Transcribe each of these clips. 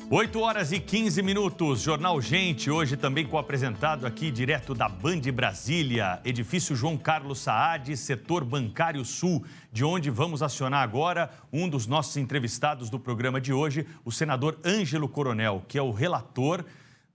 8h15, Jornal Gente, hoje também co-apresentado aqui direto da Band Brasília, edifício João Carlos Saad, setor bancário sul, de onde vamos acionar agora um dos nossos entrevistados do programa de hoje, o senador Ângelo Coronel, que é o relator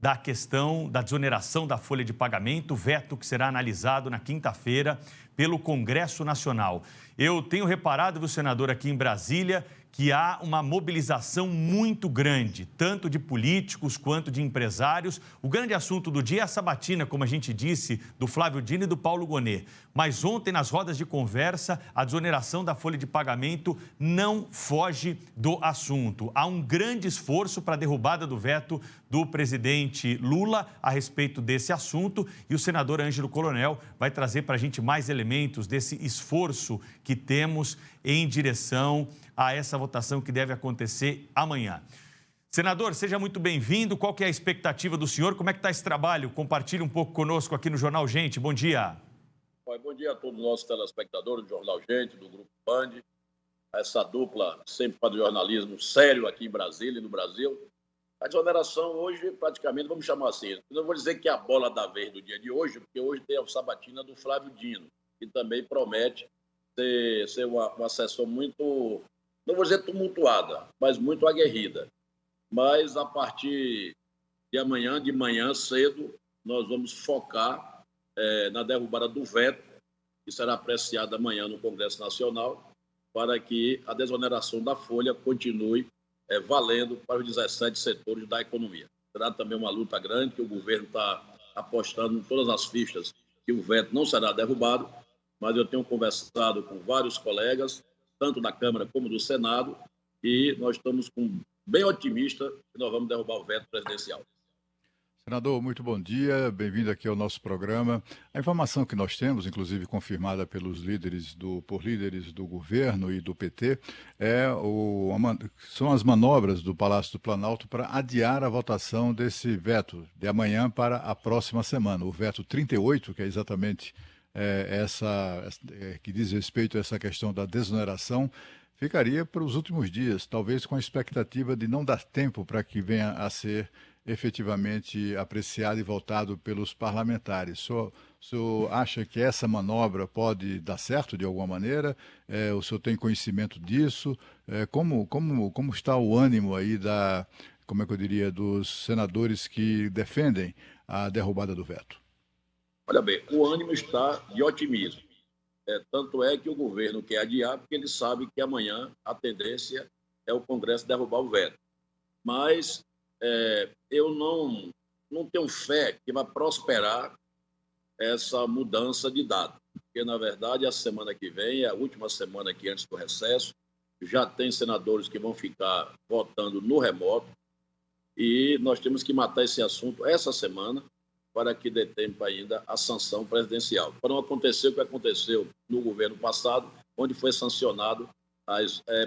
da questão da desoneração da folha de pagamento, veto que será analisado na quinta-feira pelo Congresso Nacional. Eu tenho reparado, viu, senador, aqui em Brasília, que há uma mobilização muito grande, tanto de políticos quanto de empresários. O grande assunto do dia é a sabatina, como a gente disse, do Flávio Dino e do Paulo Gonet. Mas ontem, nas rodas de conversa, a desoneração da folha de pagamento não foge do assunto. Há um grande esforço para a derrubada do veto do presidente Lula a respeito desse assunto e o senador Ângelo Coronel vai trazer para a gente mais elementos desse esforço que temos em direção a essa votação que deve acontecer amanhã. Senador, seja muito bem-vindo. Qual que é a expectativa do senhor? Como é que está esse trabalho? Compartilhe um pouco conosco aqui no Jornal Gente. Bom dia. Bom dia a todos os nossos telespectadores do Jornal Gente, do Grupo Band. Essa dupla sempre faz jornalismo sério aqui em Brasília e no Brasil. A desoneração hoje, praticamente, vamos chamar assim, eu não vou dizer que é a bola da vez do dia de hoje, porque hoje tem a sabatina do Flávio Dino, que também promete ser uma sessão muito, não vou dizer tumultuada, mas muito aguerrida. Mas a partir de manhã cedo, nós vamos focar na derrubada do veto, que será apreciado amanhã no Congresso Nacional, para que a desoneração da folha continue valendo para os 17 setores da economia. Será também uma luta grande, que o governo está apostando em todas as fichas que o veto não será derrubado, mas eu tenho conversado com vários colegas, tanto da Câmara como do Senado, e nós estamos bem otimistas que nós vamos derrubar o veto presidencial. Senador, muito bom dia, bem-vindo aqui ao nosso programa. A informação que nós temos, inclusive confirmada pelos líderes por líderes do governo e do PT, são as manobras do Palácio do Planalto para adiar a votação desse veto de amanhã para a próxima semana. O veto 38, que é exatamente que diz respeito a essa questão da desoneração, ficaria para os últimos dias, talvez com a expectativa de não dar tempo para que venha a ser efetivamente apreciado e votado pelos parlamentares. O senhor acha que essa manobra pode dar certo de alguma maneira? O senhor tem conhecimento disso? Como está o ânimo aí dos senadores que defendem a derrubada do veto? Olha bem, o ânimo está de otimismo. Tanto é que o governo quer adiar, porque ele sabe que amanhã a tendência é o Congresso derrubar o veto. Mas eu não tenho fé que vai prosperar essa mudança de data, porque, na verdade, a semana que vem é a última semana aqui antes do recesso, já tem senadores que vão ficar votando no remoto e nós temos que matar esse assunto essa semana para que dê tempo ainda a sanção presidencial. Para não acontecer o que aconteceu no governo passado, onde foi sancionado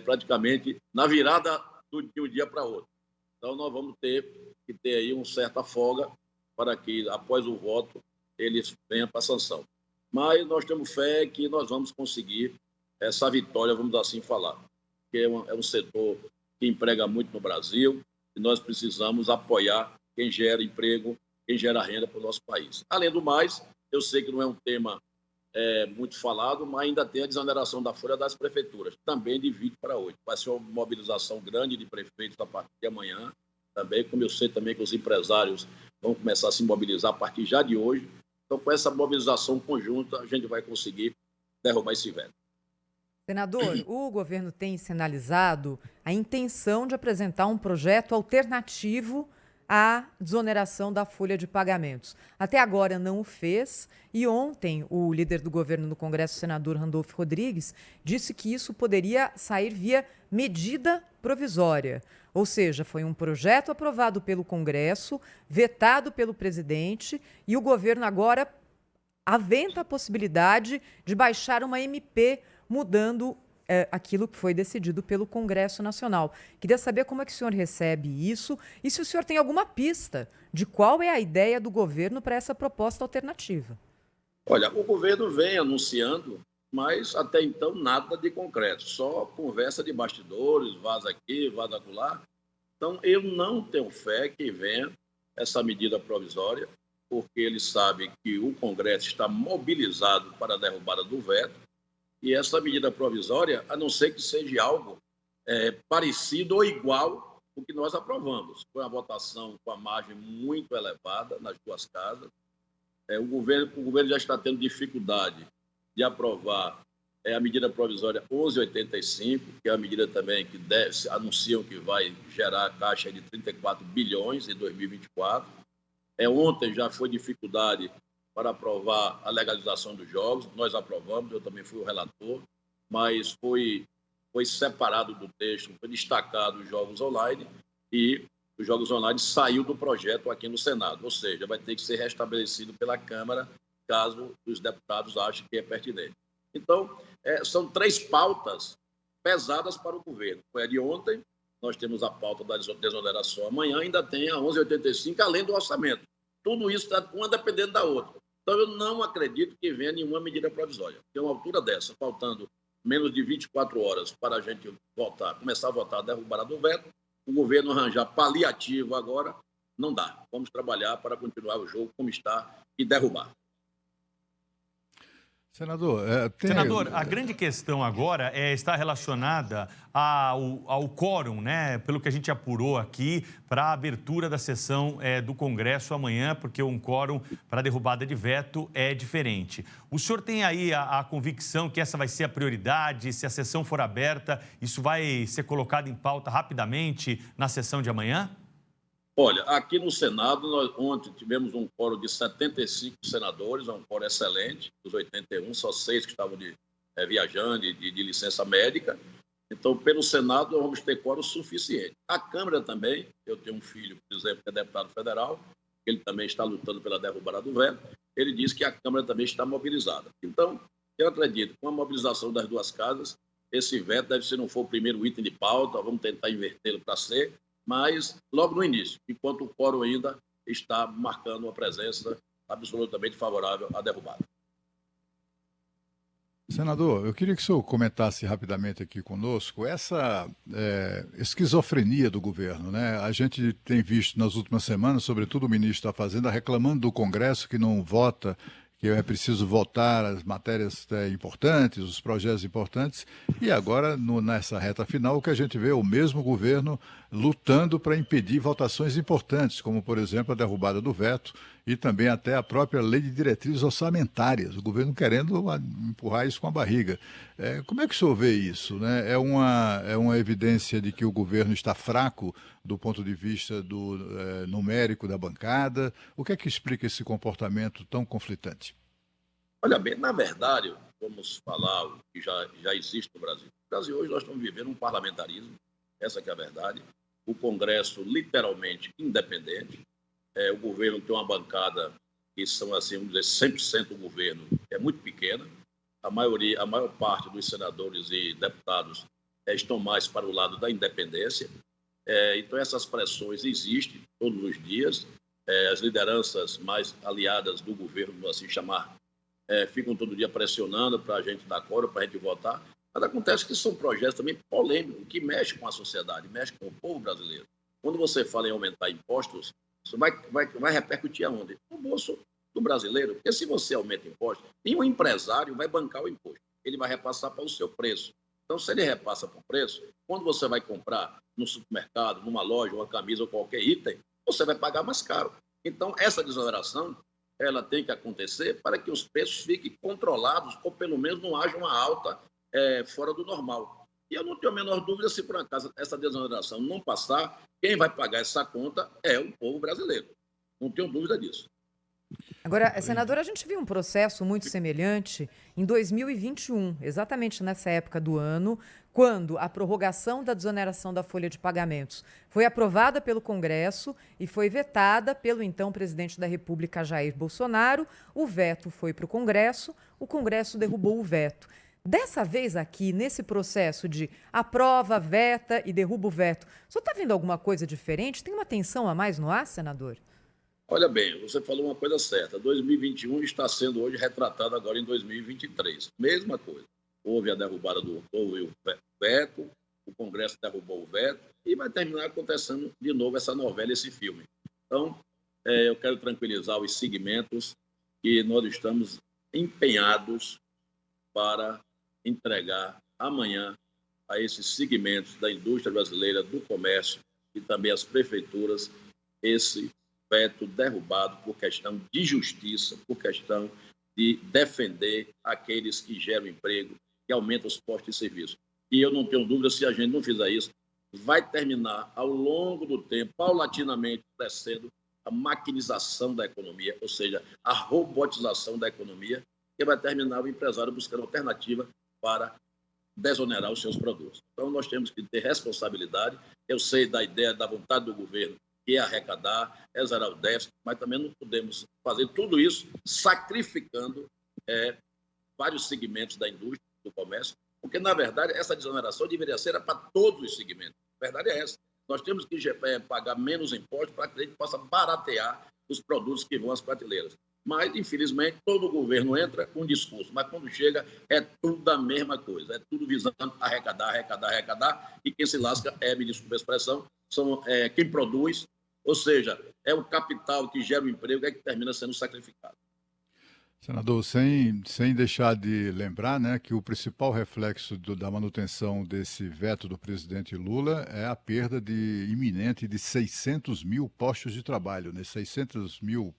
praticamente na virada de um dia para outro. Então, nós vamos ter que ter aí uma certa folga para que, após o voto, eles venham para a sanção. Mas nós temos fé que nós vamos conseguir essa vitória, vamos assim falar, porque é um setor que emprega muito no Brasil e nós precisamos apoiar quem gera emprego, quem gera renda para o nosso país. Além do mais, eu sei que não é um tema muito falado, mas ainda tem a desoneração da folha das prefeituras, também de 20 para 8. Vai ser uma mobilização grande de prefeitos a partir de amanhã, também, como eu sei também que os empresários vão começar a se mobilizar a partir já de hoje. Então, com essa mobilização conjunta, a gente vai conseguir derrubar esse veto. Senador, o governo tem sinalizado a intenção de apresentar um projeto alternativo à desoneração da folha de pagamentos. Até agora não o fez e ontem o líder do governo no Congresso, o senador Randolfo Rodrigues, disse que isso poderia sair via medida provisória. Ou seja, foi um projeto aprovado pelo Congresso, vetado pelo presidente e o governo agora aventa a possibilidade de baixar uma MP mudando aquilo que foi decidido pelo Congresso Nacional. Queria saber como é que o senhor recebe isso e se o senhor tem alguma pista de qual é a ideia do governo para essa proposta alternativa. Olha, o governo vem anunciando, mas até então nada de concreto, só conversa de bastidores, vaza aqui, vaza acolá. Então, eu não tenho fé que venha essa medida provisória, porque ele sabe que o Congresso está mobilizado para a derrubada do veto, e essa medida provisória, a não ser que seja algo parecido ou igual ao que nós aprovamos. Foi uma votação com a margem muito elevada nas duas casas. O governo já está tendo dificuldade de aprovar a medida provisória 1185, que é a medida também que anunciam que vai gerar caixa de 34 bilhões em 2024. Ontem já foi dificuldade para aprovar a legalização dos jogos, nós aprovamos, eu também fui o relator, mas foi separado do texto, foi destacado os jogos online, e os jogos online saiu do projeto aqui no Senado, ou seja, vai ter que ser restabelecido pela Câmara, caso os deputados achem que é pertinente. Então, são 3 pautas pesadas para o governo. Foi a de ontem, nós temos a pauta da desoneração amanhã, ainda tem a 1185, além do orçamento. Tudo isso está uma dependendo da outra. Então, eu não acredito que venha nenhuma medida provisória. Tem uma altura dessa, faltando menos de 24 horas para a gente começar a votar a derrubada do veto, o governo arranjar paliativo agora, não dá. Vamos trabalhar para continuar o jogo como está e derrubar. Senador, Senador, a grande questão agora está relacionada ao quórum, né? Pelo que a gente apurou aqui, para a abertura da sessão do Congresso amanhã, porque um quórum para a derrubada de veto é diferente. O senhor tem aí a convicção que essa vai ser a prioridade? Se a sessão for aberta, isso vai ser colocado em pauta rapidamente na sessão de amanhã? Olha, aqui no Senado, nós ontem tivemos um quórum de 75 senadores, um quórum excelente, dos 81, só 6 que estavam viajando de licença médica. Então, pelo Senado, nós vamos ter quórum suficiente. A Câmara também, eu tenho um filho, por exemplo, que é deputado federal, ele também está lutando pela derrubada do veto, ele diz que a Câmara também está mobilizada. Então, eu acredito que com a mobilização das duas casas, esse veto deve ser, não for o primeiro item de pauta, vamos tentar invertê-lo para ser, mas logo no início, enquanto o quórum ainda está marcando uma presença absolutamente favorável à derrubada. Senador, eu queria que o senhor comentasse rapidamente aqui conosco essa esquizofrenia do governo, né? A gente tem visto nas últimas semanas, sobretudo o ministro da Fazenda, reclamando do Congresso que não vota, que é preciso votar as matérias importantes, os projetos importantes, e agora, nessa reta final, o que a gente vê é o mesmo governo lutando para impedir votações importantes, como, por exemplo, a derrubada do veto e também até a própria lei de diretrizes orçamentárias, o governo querendo empurrar isso com a barriga. Como é que o senhor vê isso, né? É uma evidência de que o governo está fraco do ponto de vista numérico da bancada? O que é que explica esse comportamento tão conflitante? Olha bem, na verdade, vamos falar o que já existe no Brasil. No Brasil, hoje, nós estamos vivendo um parlamentarismo, essa que é a verdade. O Congresso, literalmente, independente. O governo tem uma bancada que são, assim, vamos dizer, 100% do governo, que é muito pequena. A maior parte dos senadores e deputados estão mais para o lado da independência. Então, essas pressões existem todos os dias. As lideranças mais aliadas do governo, vamos assim chamar, ficam todo dia pressionando para a gente dar coro, para a gente votar. Mas acontece que são projetos também polêmicos, que mexem com a sociedade, mexem com o povo brasileiro. Quando você fala em aumentar impostos, isso vai repercutir aonde? No bolso do brasileiro. Porque se você aumenta impostos, nenhum empresário vai bancar o imposto. Ele vai repassar para o seu preço. Então, se ele repassa para o preço, quando você vai comprar no supermercado, numa loja, uma camisa ou qualquer item, você vai pagar mais caro. Então, essa desoneração, ela tem que acontecer para que os preços fiquem controlados ou, pelo menos, não haja uma alta fora do normal. E eu não tenho a menor dúvida se, por acaso, essa desoneração não passar, quem vai pagar essa conta é o povo brasileiro. Não tenho dúvida disso. Agora, senador, a gente viu um processo muito semelhante em 2021, exatamente nessa época do ano, quando a prorrogação da desoneração da folha de pagamentos foi aprovada pelo Congresso e foi vetada pelo então presidente da República, Jair Bolsonaro. O veto foi para o Congresso derrubou o veto. Dessa vez aqui, nesse processo de aprova, veta e derruba o veto, o senhor está vendo alguma coisa diferente? Tem uma tensão a mais no ar, senador? Olha bem, você falou uma coisa certa. 2021 está sendo hoje retratado agora em 2023. Mesma coisa. Houve a derrubada houve o veto, o Congresso derrubou o veto, e vai terminar acontecendo de novo essa novela, esse filme. Então, eu quero tranquilizar os segmentos que nós estamos empenhados para entregar amanhã a esses segmentos da indústria brasileira, do comércio e também as prefeituras, esse veto derrubado por questão de justiça, por questão de defender aqueles que geram emprego, que aumentam os postos de serviço. E eu não tenho dúvida, se a gente não fizer isso, vai terminar ao longo do tempo, paulatinamente, crescendo a maquinização da economia, ou seja, a robotização da economia, que vai terminar o empresário buscando alternativa para desonerar os seus produtos. Então, nós temos que ter responsabilidade. Eu sei da ideia, da vontade do governo, que é arrecadar, é zerar o déficit, mas também não podemos fazer tudo isso sacrificando vários segmentos da indústria, do comércio, porque, na verdade, essa desoneração deveria ser para todos os segmentos. A verdade é essa. Nós temos que pagar menos impostos para que a gente possa baratear os produtos que vão às prateleiras. Mas, infelizmente, todo governo entra com um discurso, mas quando chega é tudo a mesma coisa, é tudo visando arrecadar, e quem se lasca me desculpa a expressão, quem produz, ou seja, é o capital que gera o emprego, que termina sendo sacrificado. Senador, sem deixar de lembrar, né, que o principal reflexo da manutenção desse veto do presidente Lula é a perda iminente de 600 mil postos de trabalho, né, 600 mil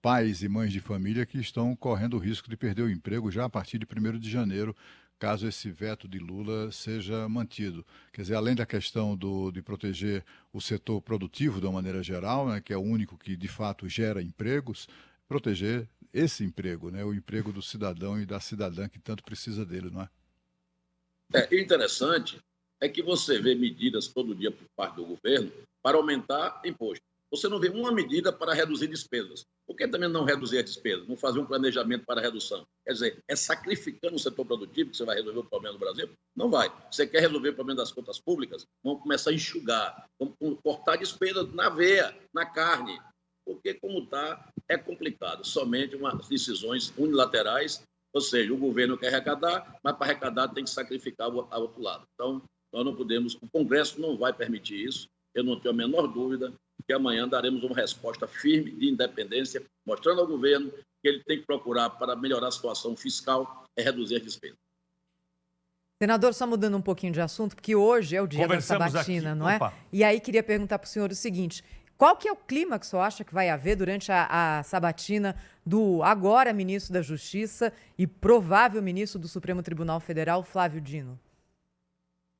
pais e mães de família que estão correndo o risco de perder o emprego já a partir de 1º de janeiro, caso esse veto de Lula seja mantido. Quer dizer, além da questão de proteger o setor produtivo de uma maneira geral, né, que é o único que de fato gera empregos, proteger esse emprego, né, o emprego do cidadão e da cidadã que tanto precisa dele, não é? Interessante é que você vê medidas todo dia por parte do governo para aumentar imposto. Você não vê uma medida para reduzir despesas. Por que também não reduzir as despesas? Não fazer um planejamento para redução? Quer dizer, é sacrificando o setor produtivo que você vai resolver o problema do Brasil? Não vai. Você quer resolver o problema das contas públicas? Vamos começar a enxugar, vamos cortar despesas na veia, na carne. Porque, como está, é complicado. Somente umas decisões unilaterais, ou seja, o governo quer arrecadar, mas para arrecadar tem que sacrificar o outro lado. Então, nós não podemos, o Congresso não vai permitir isso. Eu não tenho a menor dúvida que amanhã daremos uma resposta firme de independência, mostrando ao governo que ele tem que procurar, para melhorar a situação fiscal, reduzir as despesas. Senador, só mudando um pouquinho de assunto, porque hoje é o dia da sabatina, aqui, não é? E aí queria perguntar para o senhor o seguinte: qual que é o clima que o senhor acha que vai haver durante a sabatina do agora ministro da Justiça e provável ministro do Supremo Tribunal Federal, Flávio Dino?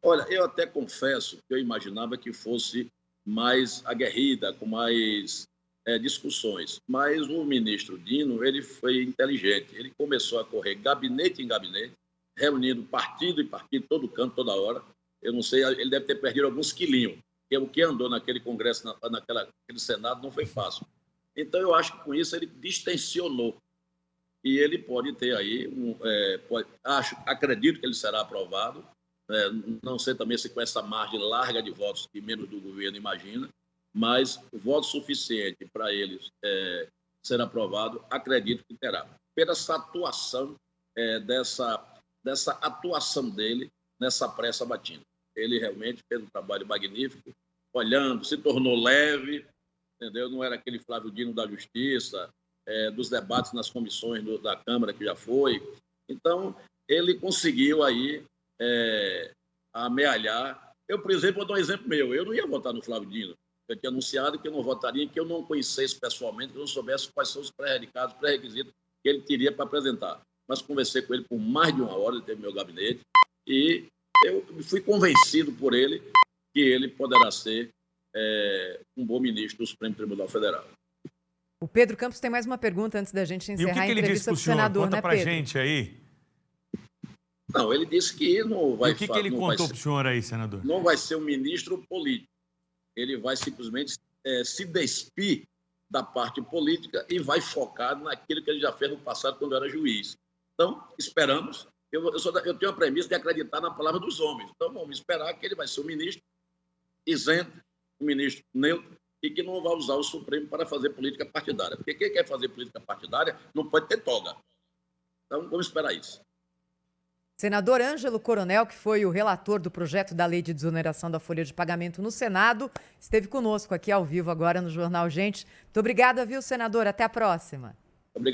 Olha, eu até confesso que eu imaginava que fosse mais aguerrida, com mais discussões. Mas o ministro Dino, ele foi inteligente. Ele começou a correr gabinete em gabinete, reunindo partido e partido, todo canto, toda hora. Eu não sei, ele deve ter perdido alguns quilinhos, porque o que andou naquele Congresso, naquele Senado, não foi fácil. Então, eu acho que com isso ele distensionou. E ele pode ter aí, acredito que ele será aprovado. Não sei também se com essa margem larga de votos que menos do governo imagina, mas voto suficiente para ele ser aprovado, acredito que terá. Pela essa atuação, dessa atuação dele nessa pré-sabatina. Ele realmente fez um trabalho magnífico, olhando, se tornou leve, entendeu? Não era aquele Flávio Dino da Justiça, dos debates nas comissões da Câmara que já foi. Então, ele conseguiu aí amealhar. Eu, por exemplo, vou dar um exemplo meu. Eu não ia votar no Flávio Dino. Eu tinha anunciado que eu não votaria, que eu não conhecesse pessoalmente, que eu não soubesse quais são os pré-requisitos que ele teria para apresentar. Mas conversei com ele por mais de uma hora, ele teve meu gabinete, e eu fui convencido por ele que ele poderá ser um bom ministro do Supremo Tribunal Federal. O Pedro Campos tem mais uma pergunta antes da gente encerrar a entrevista com o senador, Conta né, pra Pedro? Gente aí. Não, ele disse que não vai... E o que ele contou para o senhor aí, senador? Não vai ser um ministro político. Ele vai simplesmente se despir da parte política e vai focar naquilo que ele já fez no passado quando era juiz. Então, esperamos. Eu tenho a premissa de acreditar na palavra dos homens. Então, vamos esperar que ele vai ser um ministro isento, um ministro neutro, e que não vai usar o Supremo para fazer política partidária. Porque quem quer fazer política partidária não pode ter toga. Então, vamos esperar isso. Senador Ângelo Coronel, que foi o relator do projeto da lei de desoneração da folha de pagamento no Senado, esteve conosco aqui ao vivo agora no Jornal Gente. Muito obrigada, viu, senador? Até a próxima.